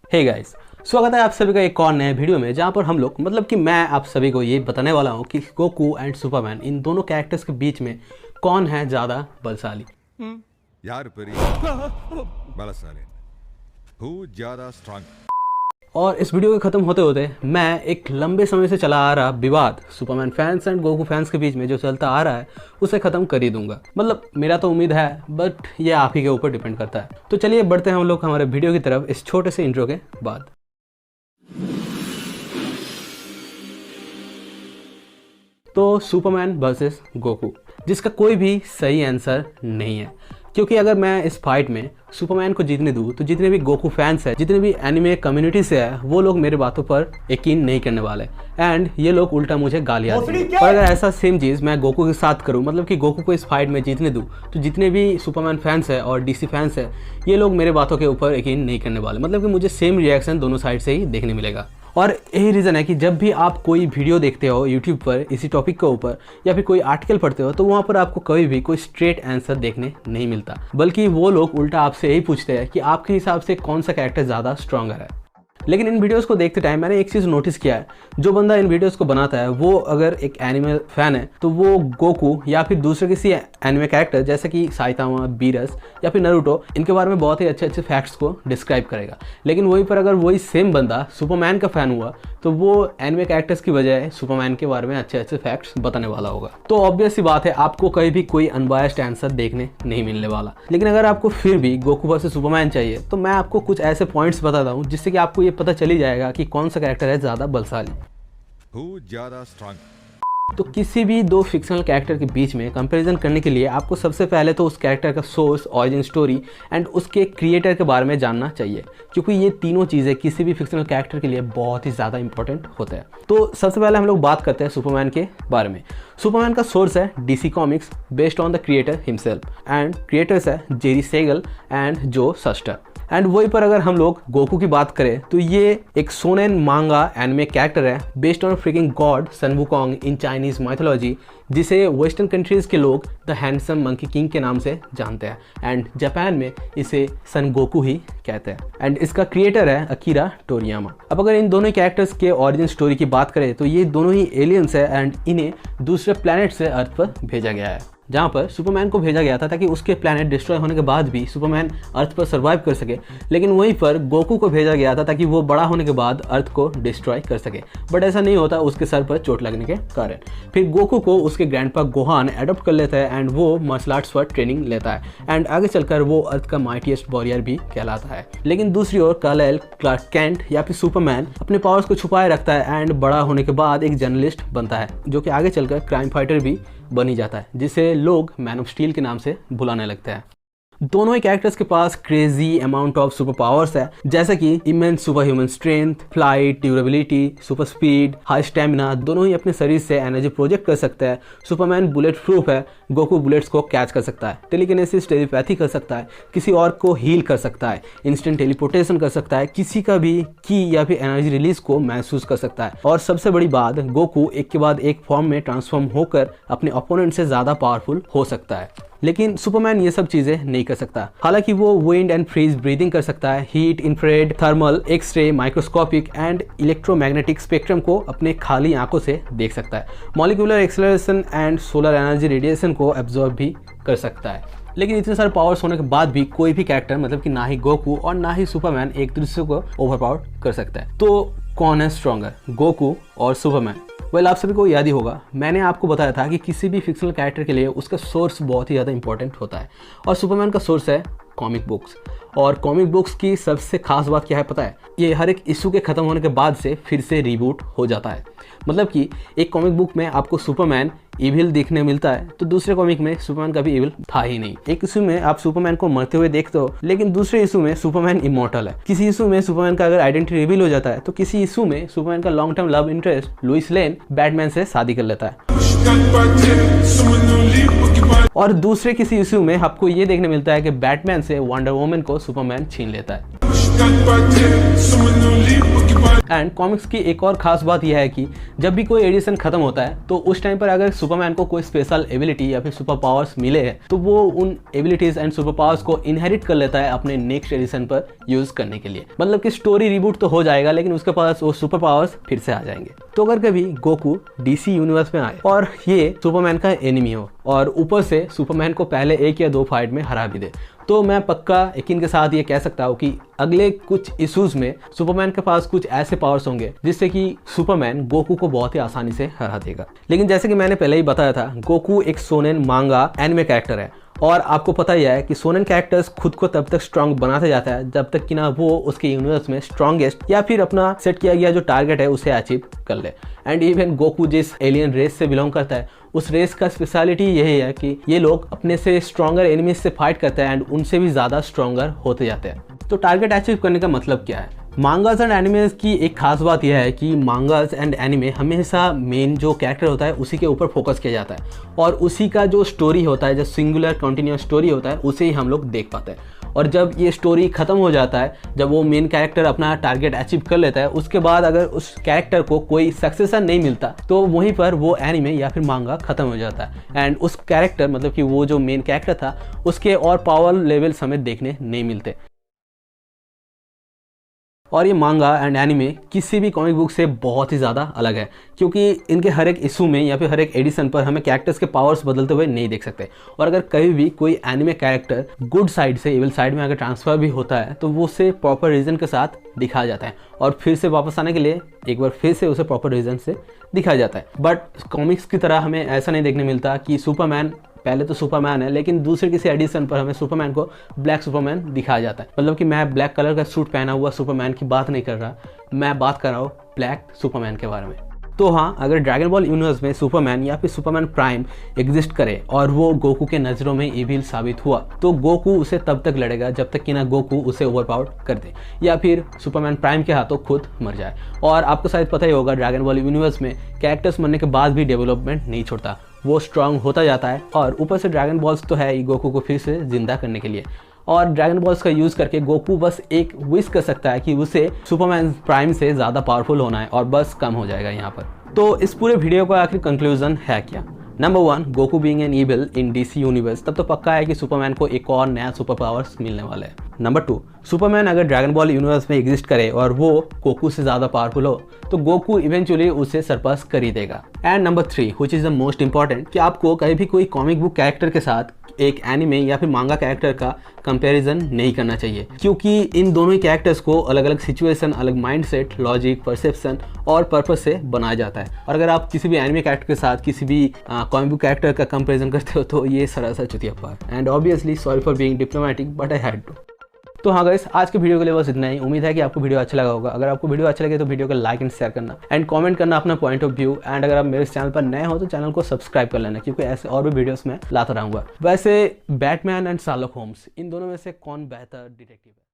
Hey guys, स्वागत है आप सभी का एक और नए वीडियो में, जहां पर हम लोग कि मैं आप सभी को ये बताने वाला हूं कि गोकू एंड सुपरमैन इन दोनों कैरेक्टर्स के बीच में कौन है ज़्यादा बलशाली। यार बलशाली हु ज़्यादा स्ट्रांग। और इस वीडियो के ख़त्म होते होते मैं एक लंबे समय से चला आ रहा विवाद Superman fans and Goku fans के बीच में जो चलता आ रहा है उसे ख़त्म कर ही दूंगा। मेरा तो उम्मीद है, बट ये आप ही के ऊपर डिपेंड करता है। तो चलिए बढ़ते हैं हम लोग हमारे वीडियो की तरफ इस छोटे से इंट्रो के बाद। तो सुपरमैन वर्सेस गोकू, जिसका कोई भी सही आंसर नहीं है, क्योंकि अगर मैं इस फाइट में सुपरमैन को जीतने दूँ तो जितने भी गोकू फैंस हैं, जितने भी एनिमे कम्युनिटी से है, वो लोग मेरे बातों पर यकीन नहीं करने वाले एंड ये लोग उल्टा मुझे गालियाँ देंगे। पर अगर ऐसा सेम चीज़ मैं गोकू के साथ करूँ, कि गोकू को इस फाइट में जीतने दूँ, तो जितने भी सुपरमैन फैंस है और डीसी फैंस है, ये लोग मेरे बातों के ऊपर यकीन नहीं करने वाले। कि मुझे सेम रिएक्शन दोनों साइड से ही देखने मिलेगा। और यही रीज़न है कि जब भी आप कोई वीडियो देखते हो यूट्यूब पर इसी टॉपिक के ऊपर या फिर कोई आर्टिकल पढ़ते हो, तो वहाँ पर आपको कभी भी कोई स्ट्रेट आंसर देखने नहीं मिलता, बल्कि वो लोग उल्टा आपसे यही पूछते हैं कि आपके हिसाब से कौन सा कैरेक्टर ज़्यादा स्ट्रॉन्गर है। लेकिन इन वीडियोस को देखते टाइम मैंने एक चीज़ नोटिस किया है, जो बंदा इन वीडियोस को बनाता है वो अगर एक एनिमे फैन है तो वो गोकू या फिर दूसरे किसी एनिमे कैरेक्टर जैसे कि साइतामा, बीरस या फिर नारुतो, इनके बारे में बहुत ही अच्छे अच्छे फैक्ट्स को डिस्क्राइब करेगा। लेकिन वहीं पर अगर वही सेम बंदा सुपरमैन का फ़ैन हुआ तो वो एनिमे कैरेक्टर्स की बजाय सुपरमैन के बारे में अच्छे अच्छे फैक्ट्स बताने वाला होगा। तो ऑब्वियस सी बात है, आपको कहीं भी कोई अनबायस्ड आंसर देखने नहीं मिलने वाला। लेकिन अगर आपको फिर भी गोकू वर्सेस सुपरमैन चाहिए तो मैं आपको कुछ ऐसे पॉइंट्स बताता हूँ जिससे कि आपको ये पता चली जाएगा कि कौन सा कैरेक्टर है ज़्यादा बलशाली, हु ज़्यादा स्ट्रांग। तो किसी भी दो फिक्शनल कैरेक्टर के बीच में कंपैरिजन करने के लिए आपको सबसे पहले तो उस कैरेक्टर का सोर्स, ऑरिजिन स्टोरी एंड उसके क्रिएटर के बारे में जानना चाहिए, क्योंकि ये तीनों चीज़ें किसी भी फिक्शनल कैरेक्टर के लिए बहुत ही ज़्यादा इंपॉर्टेंट होता है। तो सबसे पहले हम लोग बात करते हैं सुपरमैन के बारे में। सुपरमैन का सोर्स है DC comics based on the creator himself and creators है जेरी सेगल एंड जो सस्टर। एंड वहीं पर अगर हम लोग गोकू की बात करें तो ये एक शोनेन मांगा एनिमे कैरेक्टर है based on freaking god Sun Wukong in Chinese mythology, जिसे वेस्टर्न कंट्रीज़ के लोग द हैंडसम मंकी किंग के नाम से जानते हैं एंड जापान में इसे सन गोकू ही कहते हैं। एंड इसका क्रिएटर है अकीरा टोरियामा। अब अगर इन दोनों कैरेक्टर्स के ओरिजिन स्टोरी की बात करें तो ये दोनों ही एलियंस है एंड इन्हें दूसरे प्लैनेट से अर्थ पर भेजा गया है, जहाँ पर सुपरमैन को भेजा गया था ताकि उसके प्लैनेट डिस्ट्रॉय होने के बाद भी सुपरमैन अर्थ पर सर्वाइव कर सके। लेकिन वहीं पर गोकू को भेजा गया था ताकि वो बड़ा होने के बाद अर्थ को डिस्ट्रॉय कर सके, बट ऐसा नहीं होता उसके सर पर चोट लगने के कारण। फिर गोकू को उसके ग्रैंडपा गोहान अडॉप्ट कर लेता है एंड वो मार्शल आर्ट्स पर ट्रेनिंग लेता है एंड आगे चलकर वो अर्थ का माइटीएस्ट वॉरियर भी कहलाता है। लेकिन दूसरी ओर कल-एल क्लार्क कैंट या फिर सुपरमैन अपने पावर्स को छुपाए रखता है एंड बड़ा होने के बाद एक जर्नलिस्ट बनता है, जो कि आगे चलकर क्राइम फाइटर भी बनी जाता है, जिसे लोग मैन ऑफ स्टील के नाम से बुलाने लगते हैं। दोनों ही कैरेक्टर्स के पास crazy amount of super powers है, जैसे कि immense superhuman strength, flight, durability, super speed, high stamina. दोनों ही अपने शरीर से एनर्जी प्रोजेक्ट कर सकते हैं। सुपरमैन बुलेट प्रूफ है, गोकू बुलेट्स को कैच कर सकता है, टेलीकिनेसिस टेलीपैथी कर सकता है, किसी और को हील कर सकता है, इंस्टेंट टेलीपोर्टेशन कर सकता है, किसी का भी की या फिर एनर्जी रिलीज को महसूस कर सकता है। और सबसे बड़ी बात, गोकू एक के बाद एक फॉर्म में ट्रांसफॉर्म होकर अपने ओपोनेंट से ज़्यादा पावरफुल हो सकता है। लेकिन सुपरमैन ये सब चीज़ें नहीं कर सकता। हालांकि वो विंड एंड फ्रीज ब्रीदिंग कर सकता है, heat, infrared, thermal, x-ray, microscopic and electromagnetic spectrum को अपने खाली आंखों से देख सकता है। Molecular acceleration and solar energy radiation को एब्जॉर्ब भी कर सकता है। लेकिन इतने सारे पावर्स होने के बाद भी कोई भी कैरेक्टर कि ना ही गोकू और ना ही सुपरमैन एक दूसरे को ओवरपावर कर सकता है। तो कौन है स्ट्रॉन्गर, गोकू और सुपरमैन? वेल, आप सभी को याद ही होगा, मैंने आपको बताया था कि किसी भी फिक्शनल कैरेक्टर के लिए उसका सोर्स बहुत ही ज़्यादा इंपॉर्टेंट होता है, और सुपरमैन का सोर्स है कॉमिक बुक्स। और कॉमिक बुक्स की सबसे खास बात क्या है पता है? ये हर एक इशू के ख़त्म होने के बाद से फिर से रीबूट हो जाता है। कि एक कॉमिक बुक में आपको सुपरमैन इविल देखने मिलता है, तो दूसरे कॉमिक में सुपरमैन का भी इविल था ही नहीं। एक इशू में आप सुपरमैन को मरते हुए देखते हो, लेकिन दूसरे इशू में सुपरमैन इमॉर्टल है। किसी इशू में सुपरमैन का अगर आइडेंटिटी रिवील हो जाता है, तो किसी इशू में सुपरमैन का long term love interest Lois Lane Batman से शादी कर लेता है। और दूसरे किसी इशू में आपको ये देखने मिलता है कि बैटमैन से वंडर वुमन को सुपरमैन छीन लेता है। एंड कॉमिक्स की एक और खास बात यह है कि जब भी कोई एडिशन खत्म होता है तो उस टाइम पर अगर सुपरमैन को कोई स्पेशल एबिलिटी या फिर सुपर पावर्स मिले हैं तो वो उन एबिलिटीज एंड सुपर पावर्स को इनहेरिट कर लेता है अपने नेक्स्ट एडिशन पर यूज करने के लिए। मतलब कि स्टोरी रिबूट तो हो जाएगा लेकिन उसके पास वो सुपर पावर्स फिर से आ जाएंगे। तो अगर कभी गोकू डीसी यूनिवर्स में आए और ये सुपरमैन का एनिमी हो और ऊपर से सुपरमैन को पहले 1 या 2 फाइट में हरा भी दे तो मैं पक्का यकीन के साथ ये कह सकता हूँ कि अगले कुछ इश्यूज में सुपरमैन के पास कुछ ऐसे पावर्स होंगे जिससे कि सुपरमैन गोकू को बहुत ही आसानी से हरा देगा। लेकिन जैसे कि मैंने पहले ही बताया था, गोकू एक शोनेन मांगा एनिमे कैरेक्टर है और आपको पता ही है कि शोनेन कैरेक्टर्स खुद को तब तक स्ट्रांग बनाते जाता है जब तक कि ना वो उसके यूनिवर्स में स्ट्रांगेस्ट या फिर अपना सेट किया गया जो टारगेट है उसे अचीव कर ले। एंड इवन गोकू जिस एलियन रेस से बिलोंग करता है उस रेस का स्पेशलिटी यही है कि ये लोग अपने से स्ट्रॉन्गर एनिमीज से फाइट करते हैं एंड उनसे भी ज़्यादा स्ट्रॉन्गर होते जाते हैं। तो टारगेट अचीव करने का मतलब क्या है? मांगास एंड एनिमेज की एक खास बात यह है कि मांगास एंड एनिमे हमेशा मेन जो कैरेक्टर होता है उसी के ऊपर फोकस किया जाता है और उसी का जो स्टोरी होता है, जो सिंगुलर कंटिन्यूअस स्टोरी होता है, उसे ही हम लोग देख पाते हैं। और जब ये स्टोरी खत्म हो जाता है, जब वो मेन कैरेक्टर अपना टारगेट अचीव कर लेता है, उसके बाद अगर उस कैरेक्टर को कोई सक्सेसर नहीं मिलता तो वहीं पर वो एनिमे या फिर मांगा खत्म हो जाता है एंड उस कैरेक्टर मतलब कि वो जो मेन कैरेक्टर था उसके और पावर लेवल हमें देखने नहीं मिलते। और ये मांगा एंड एनिमे किसी भी कॉमिक बुक से बहुत ही ज़्यादा अलग है क्योंकि इनके हर एक इशू में या फिर हर एक एडिशन पर हमें कैरेक्टर्स के पावर्स बदलते हुए नहीं देख सकते। और अगर कहीं भी कोई एनिमे कैरेक्टर गुड साइड से इविल साइड में अगर ट्रांसफ़र भी होता है तो वो उसे प्रॉपर रीज़न के साथ दिखाया जाता है और फिर से वापस आने के लिए एक बार फिर से उसे प्रॉपर रीज़न से दिखाया जाता है। बट कॉमिक्स की तरह हमें ऐसा नहीं देखने मिलता कि सुपरमैन पहले तो सुपरमैन है लेकिन दूसरे किसी एडिशन पर हमें सुपरमैन को ब्लैक सुपरमैन दिखाया जाता है। मतलब कि मैं ब्लैक कलर का सूट पहना हुआ सुपरमैन की बात नहीं कर रहा, मैं बात कर रहा हूँ ब्लैक सुपरमैन के बारे में। तो हाँ, अगर ड्रैगन बॉल यूनिवर्स में सुपरमैन या फिर सुपरमैन प्राइम एग्जिस्ट करे और वो गोकू के नज़रों में इविल साबित हुआ तो गोकू उसे तब तक लड़ेगा जब तक कि ना गोकू उसे ओवरपावर कर दे या फिर सुपरमैन प्राइम के हाथों खुद मर जाए। और आपको शायद पता ही होगा ड्रैगन बॉल यूनिवर्स में कैरेक्टर्स मरने के बाद भी डेवलपमेंट नहीं छोड़ता, वो स्ट्रांग होता जाता है और ऊपर से ड्रैगन बॉल्स तो है ही गोकू को फिर से जिंदा करने के लिए। और ड्रैगन बॉल्स का यूज़ करके गोकू बस एक विश कर सकता है कि उसे सुपरमैन प्राइम से ज़्यादा पावरफुल होना है और बस कम हो जाएगा यहाँ पर। तो इस पूरे वीडियो का आखिर कंक्लूजन है क्या? Number 1, Goku being an evil in DC universe तब तो पक्का है कि सुपरमैन को एक और नया सुपर पावर्स मिलने वाला है। नंबर 2, सुपरमैन अगर ड्रैगन बॉल यूनिवर्स में एग्जिस्ट करे और वो गोकू से ज़्यादा पावरफुल हो तो गोकू इवेंचुअली उसे सरपास कर ही देगा। And number 3, which is the most important, कि आपको कहीं भी कोई कॉमिक बुक कैरेक्टर के साथ एक एनिमे या फिर मांगा कैरेक्टर का कंपैरिजन नहीं करना चाहिए क्योंकि इन दोनों ही कैरेक्टर्स को अलग अलग सिचुएशन, अलग माइंडसेट, लॉजिक, परसेप्शन और पर्पस से बनाया जाता है। और अगर आप किसी भी एनिमे कैरेक्टर के साथ किसी भी कॉमिक बुक कैरेक्टर का कंपैरिजन करते हो तो ये सरासर चुतियापा है। And obviously sorry for being diplomatic but I had to. तो हाँ गाइस, आज के वीडियो के लिए बस इतना ही। उम्मीद है कि आपको वीडियो अच्छा लगा होगा। अगर आपको वीडियो अच्छा लगे तो वीडियो को लाइक एंड शेयर करना एंड कमेंट करना अपना पॉइंट ऑफ व्यू। एंड अगर आप मेरे चैनल पर नए हो तो चैनल को सब्सक्राइब कर लेना क्योंकि ऐसे और भी वीडियोस में लाता रहूँगा। वैसे बैटमैन एंड शार्लक होम्स, इन दोनों में से कौन बेहतर डिटेक्टिव है?